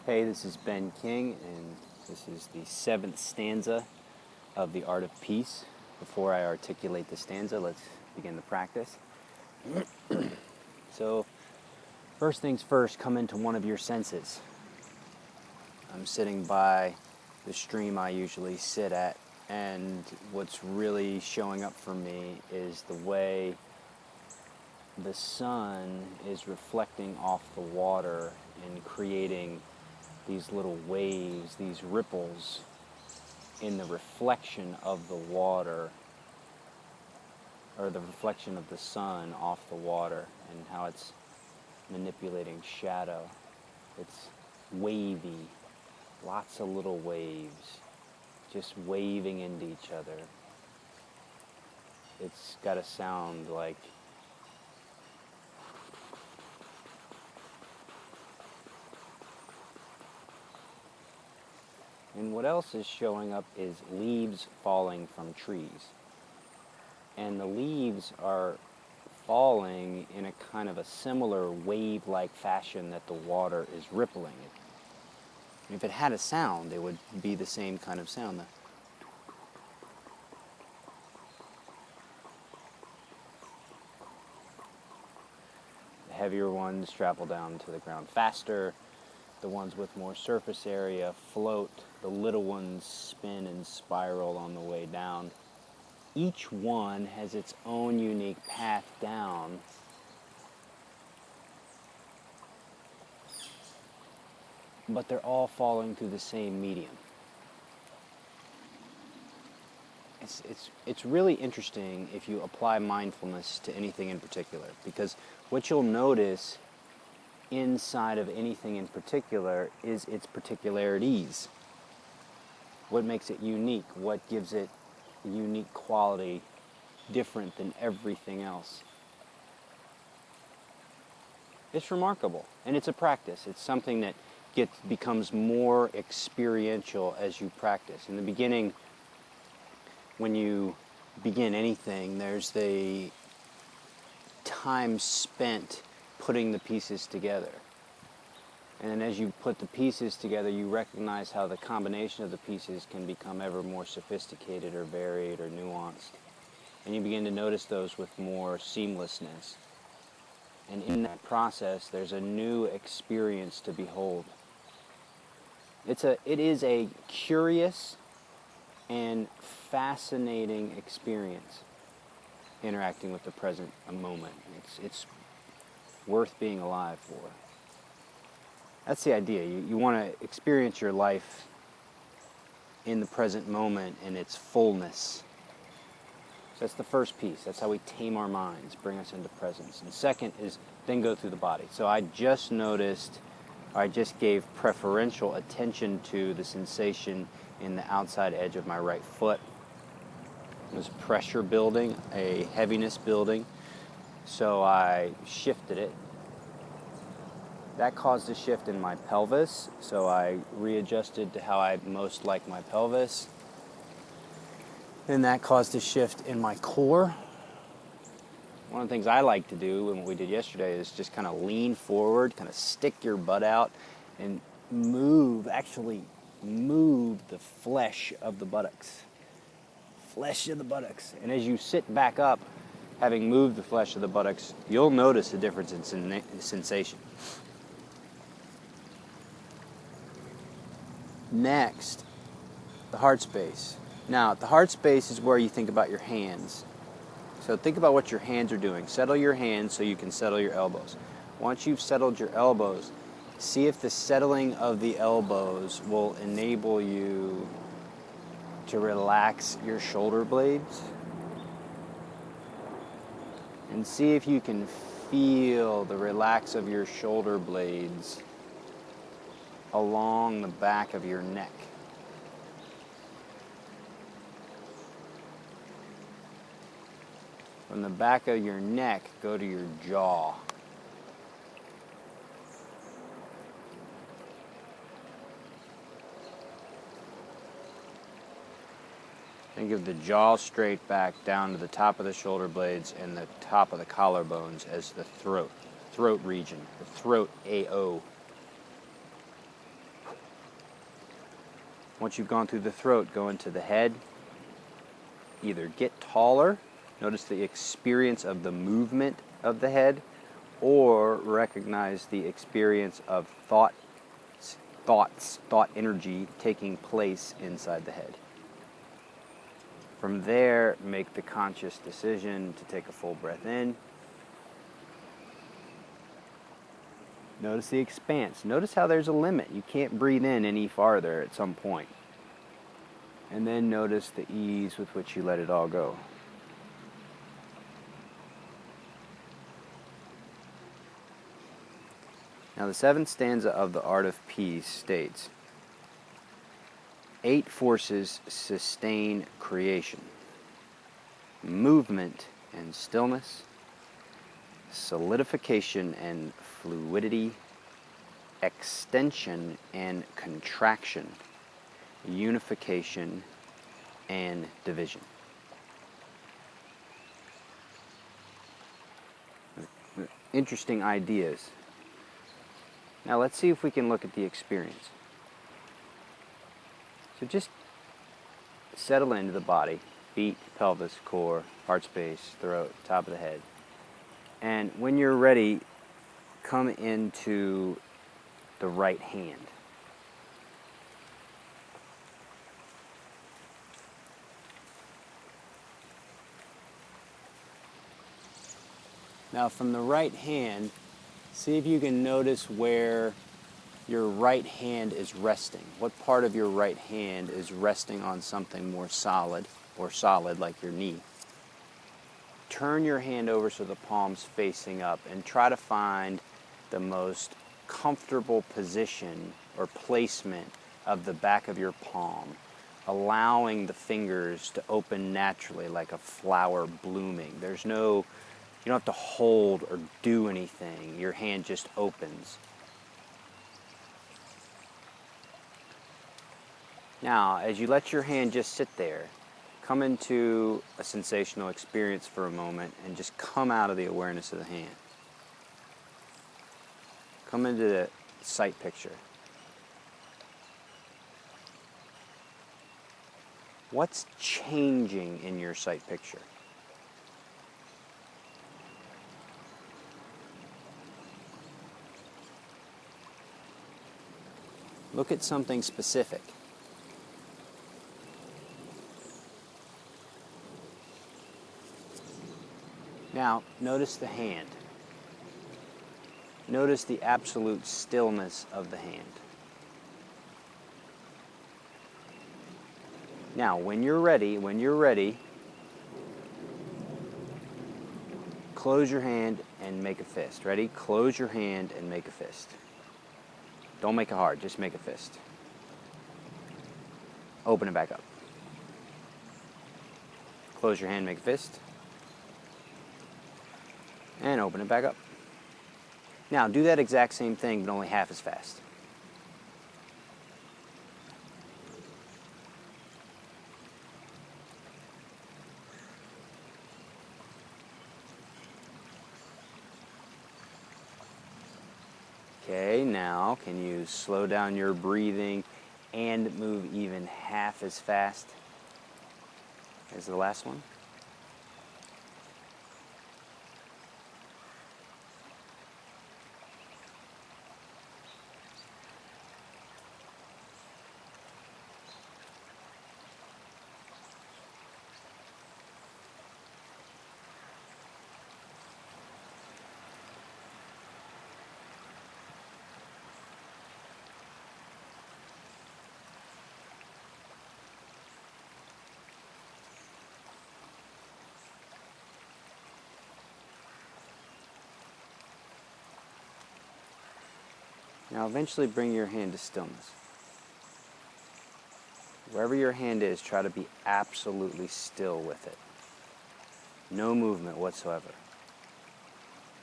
Hey, this is Ben King, and this is the 7th stanza of The Art of Peace. Before I articulate the stanza, let's begin the practice. So, first things first, come into one of your senses. I'm sitting by the stream I usually sit at, and what's really showing up for me is the way the sun is reflecting off the water and creating these little waves, these ripples in the reflection of the water, or the reflection of the sun off the water, and how it's manipulating shadow. It's wavy, lots of little waves, just waving into each other. It's got a sound like and what else is showing up is leaves falling from trees. And the leaves are falling in a kind of a similar wave-like fashion that the water is rippling. If it had a sound, it would be the same kind of sound. The heavier ones travel down to the ground faster. The ones with more surface area float. The little ones spin and spiral on the way down. Each one has its own unique path down. But they're all falling through the same medium. It's really interesting if you apply mindfulness to anything in particular, because what you'll notice inside of anything in particular is its particularities. What makes it unique? What gives it a unique quality different than everything else? It's remarkable, and it's a practice. It's something that becomes more experiential as you practice. In the beginning, when you begin anything, there's the time spent putting the pieces together. And then as you put the pieces together, you recognize how the combination of the pieces can become ever more sophisticated or varied or nuanced. And you begin to notice those with more seamlessness. And in that process, there's a new experience to behold. It is a curious and fascinating experience interacting with the present moment. It's worth being alive for. That's the idea. You want to experience your life in the present moment in its fullness. So that's the first piece. That's how we tame our minds, bring us into presence. And second is then go through the body. So I just gave preferential attention to the sensation in the outside edge of my right foot. It was pressure building, a heaviness building. So I shifted it. That caused a shift in my pelvis, so I readjusted to how I most like my pelvis. And that caused a shift in my core. One of the things I like to do, and what we did yesterday, is just kind of lean forward, kind of stick your butt out, and actually move the flesh of the buttocks. Flesh of the buttocks. And as you sit back up, having moved the flesh of the buttocks, you'll notice a difference in sensation. Next, the heart space. Now, the heart space is where you think about your hands. So think about what your hands are doing. Settle your hands so you can settle your elbows. Once you've settled your elbows, see if the settling of the elbows will enable you to relax your shoulder blades. And see if you can feel the relax of your shoulder blades along the back of your neck. From the back of your neck, go to your jaw. Think of the jaw straight back down to the top of the shoulder blades and the top of the collarbones as the throat region, the throat AO. Once you've gone through the throat, go into the head. Either get taller, notice the experience of the movement of the head, or recognize the experience of thought energy taking place inside the head. From there, make the conscious decision to take a full breath in. Notice the expanse. Notice how there's a limit. You can't breathe in any farther at some point. And then notice the ease with which you let it all go. Now the seventh stanza of the Art of Peace states, 8 forces sustain creation: movement and stillness, solidification and fluidity, extension and contraction, unification and division. Interesting ideas. Now let's see if we can look at the experience. So just settle into the body, feet, pelvis, core, heart space, throat, top of the head. And when you're ready, come into the right hand. Now from the right hand, see if you can notice where your right hand is resting. What part of your right hand is resting on something more solid, or solid like your knee. Turn your hand over so the palm's facing up and try to find the most comfortable position or placement of the back of your palm, allowing the fingers to open naturally like a flower blooming. You don't have to hold or do anything. Your hand just opens. Now, as you let your hand just sit there, come into a sensational experience for a moment and just come out of the awareness of the hand. Come into the sight picture. What's changing in your sight picture? Look at something specific. Now, notice the hand. Notice the absolute stillness of the hand. Now, when you're ready, close your hand and make a fist. Ready? Close your hand and make a fist. Don't make it hard, just make a fist. Open it back up. Close your hand, make a fist. And open it back up. Now, do that exact same thing, but only half as fast. Okay, now can you slow down your breathing and move even half as fast as the last one? Now eventually bring your hand to stillness. Wherever your hand is, try to be absolutely still with it. No movement whatsoever.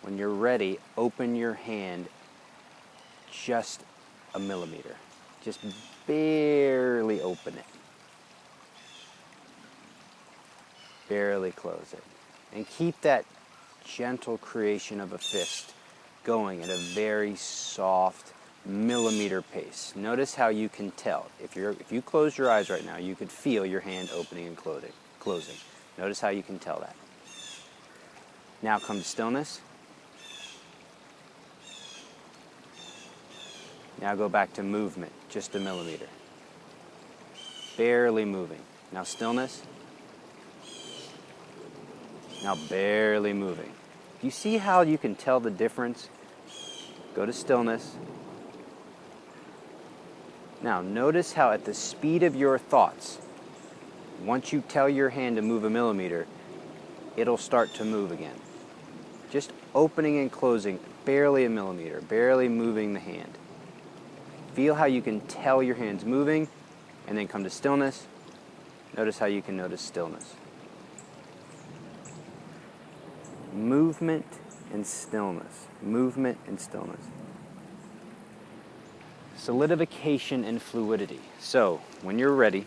When you're ready, open your hand just a millimeter. Just barely open it. Barely close it. And keep that gentle creation of a fist going at a very soft, millimeter pace. Notice how you can tell. If you close your eyes right now, you could feel your hand opening and closing. Notice how you can tell that. Now come to stillness. Now go back to movement, just a millimeter. Barely moving. Now stillness. Now barely moving. Do you see how you can tell the difference? Go to stillness. Now notice how at the speed of your thoughts, once you tell your hand to move a millimeter, it'll start to move again. Just opening and closing, barely a millimeter, barely moving the hand. Feel how you can tell your hand's moving, and then come to stillness. Notice how you can notice stillness. Movement and stillness. Movement and stillness. Solidification and fluidity. So, when you're ready,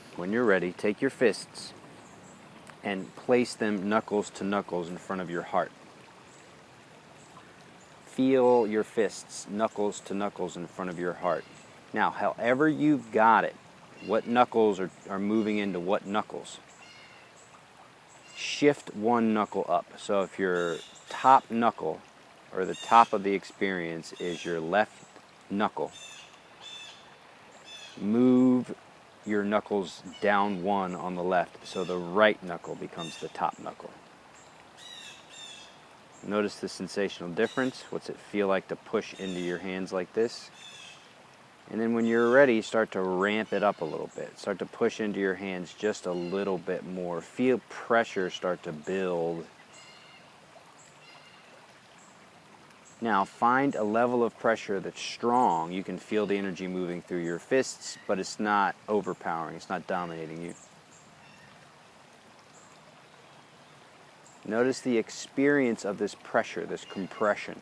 take your fists and place them knuckles to knuckles in front of your heart. Feel your fists knuckles to knuckles in front of your heart. Now, however you've got it, what knuckles are moving into what knuckles, shift one knuckle up. So if your top knuckle, or the top of the experience, is your left knuckle, move your knuckles down one on the left, so the right knuckle becomes the top knuckle. Notice the sensational difference. What's it feel like to push into your hands like this? And then when you're ready, start to ramp it up a little bit. Start to push into your hands just a little bit more. Feel pressure start to build. Now find a level of pressure that's strong. You can feel the energy moving through your fists, but it's not overpowering. It's not dominating you. Notice the experience of this pressure, this compression.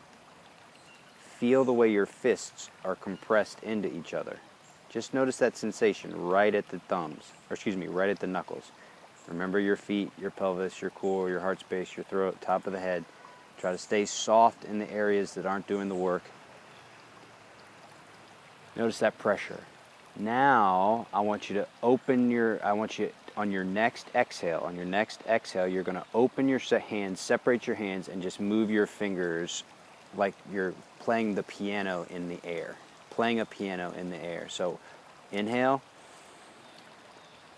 Feel the way your fists are compressed into each other. Just notice that sensation right at the thumbs, right at the knuckles. Remember your feet, your pelvis, your core, your heart space, your throat, top of the head. Try to stay soft in the areas that aren't doing the work. Notice that pressure. Now, I want you to on your next exhale, you're going to open your hands, separate your hands, and just move your fingers like you're playing the piano in the air. Playing a piano in the air. So, inhale,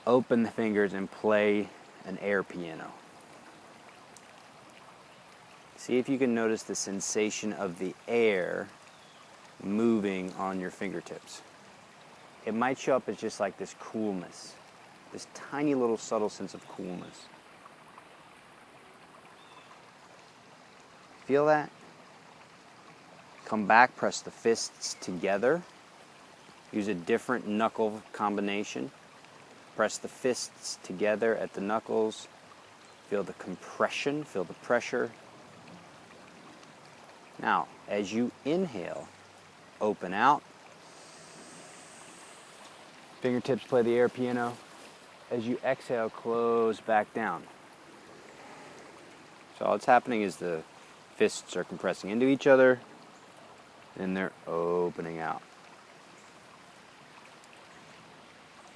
open the fingers, and play an air piano. See if you can notice the sensation of the air moving on your fingertips. It might show up as just like this coolness, this tiny little subtle sense of coolness. Feel that? Come back, press the fists together. Use a different knuckle combination. Press the fists together at the knuckles. Feel the compression, feel the pressure. Now, as you inhale, open out. Fingertips play the air piano. As you exhale, close back down. So all that's happening is the fists are compressing into each other, and they're opening out.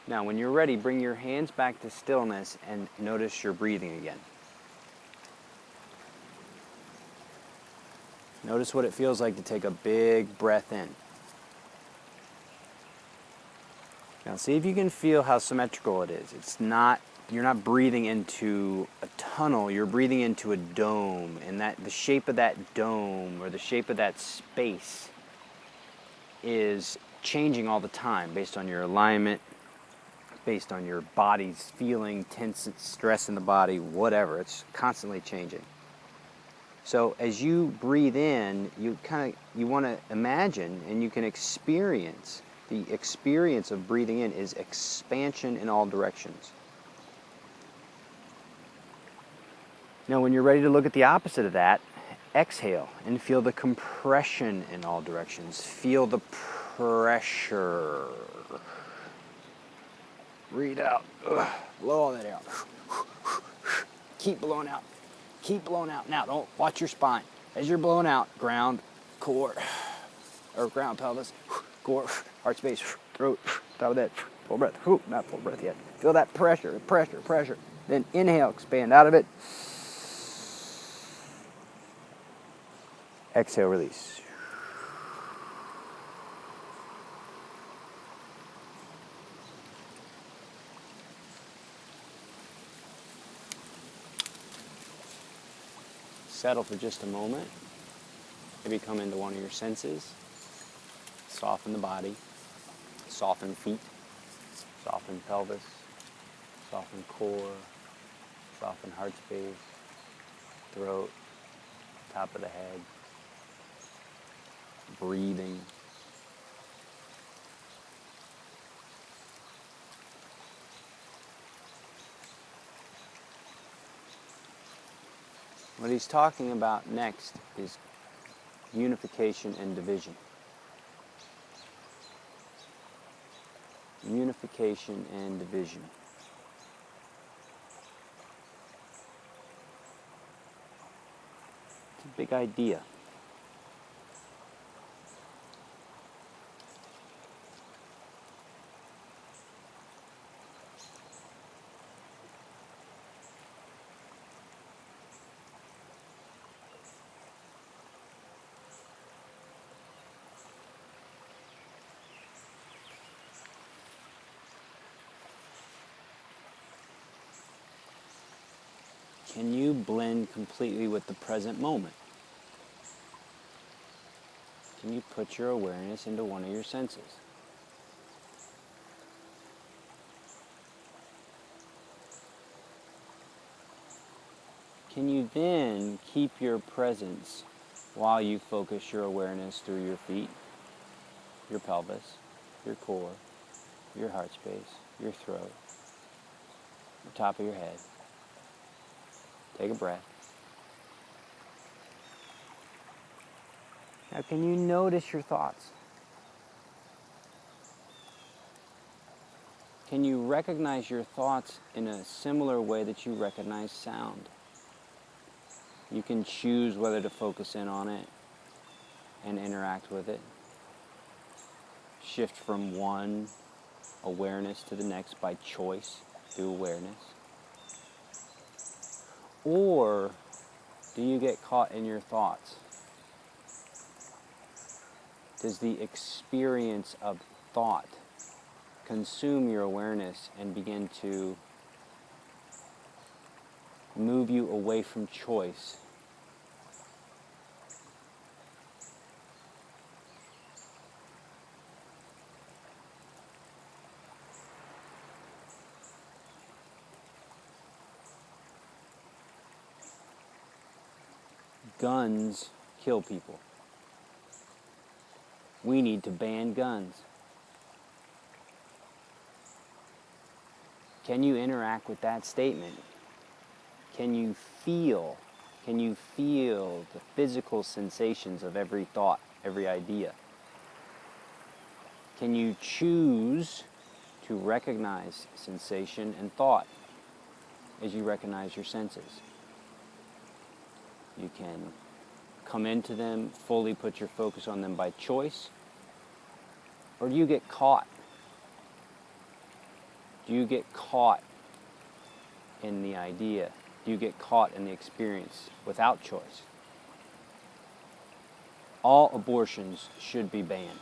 Now, when you're ready, bring your hands back to stillness and notice your breathing again. Notice what it feels like to take a big breath in. Now, see if you can feel how symmetrical it is. You're not breathing into a tunnel, you're breathing into a dome, and the shape of that dome or the shape of that space is changing all the time based on your alignment, based on your body's feeling, tense stress in the body, whatever. It's constantly changing. So as you breathe in, you want to imagine, and you can experience, the experience of breathing in is expansion in all directions. Now when you're ready to look at the opposite of that, exhale and feel the compression in all directions. Feel the pressure. Breathe out. Blow all that out. Keep blowing out. Keep blowing out. Now, don't watch your spine. As you're blowing out, ground, core, or ground, pelvis, core, heart space, throat, top of that, full breath. Not full breath yet. Feel that pressure, pressure, pressure. Then inhale, expand out of it. Exhale, release. Settle for just a moment. Maybe come into one of your senses. Soften the body. Soften feet. Soften pelvis. Soften core. Soften heart space. Throat. Top of the head. Breathing. What he's talking about next is unification and division. Unification and division. It's a big idea. Can you blend completely with the present moment? Can you put your awareness into one of your senses? Can you then keep your presence while you focus your awareness through your feet, your pelvis, your core, your heart space, your throat, the top of your head? Take a breath. Now, can you notice your thoughts? Can you recognize your thoughts in a similar way that you recognize sound? You can choose whether to focus in on it and interact with it. Shift from one awareness to the next by choice through awareness. Or do you get caught in your thoughts? Does the experience of thought consume your awareness and begin to move you away from choice? Guns kill people. We need to ban guns. Can you interact with that statement? Can you feel the physical sensations of every thought, every idea? Can you choose to recognize sensation and thought as you recognize your senses? You can come into them, fully put your focus on them by choice, or do you get caught? Do you get caught in the idea? Do you get caught in the experience without choice? All abortions should be banned.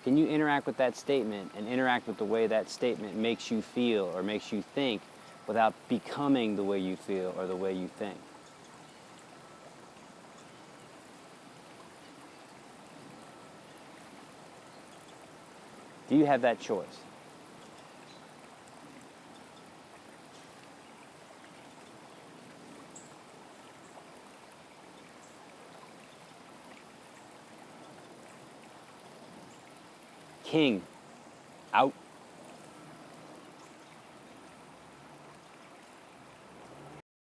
Can you interact with that statement and interact with the way that statement makes you feel or makes you think without becoming the way you feel or the way you think? Do you have that choice? King, out.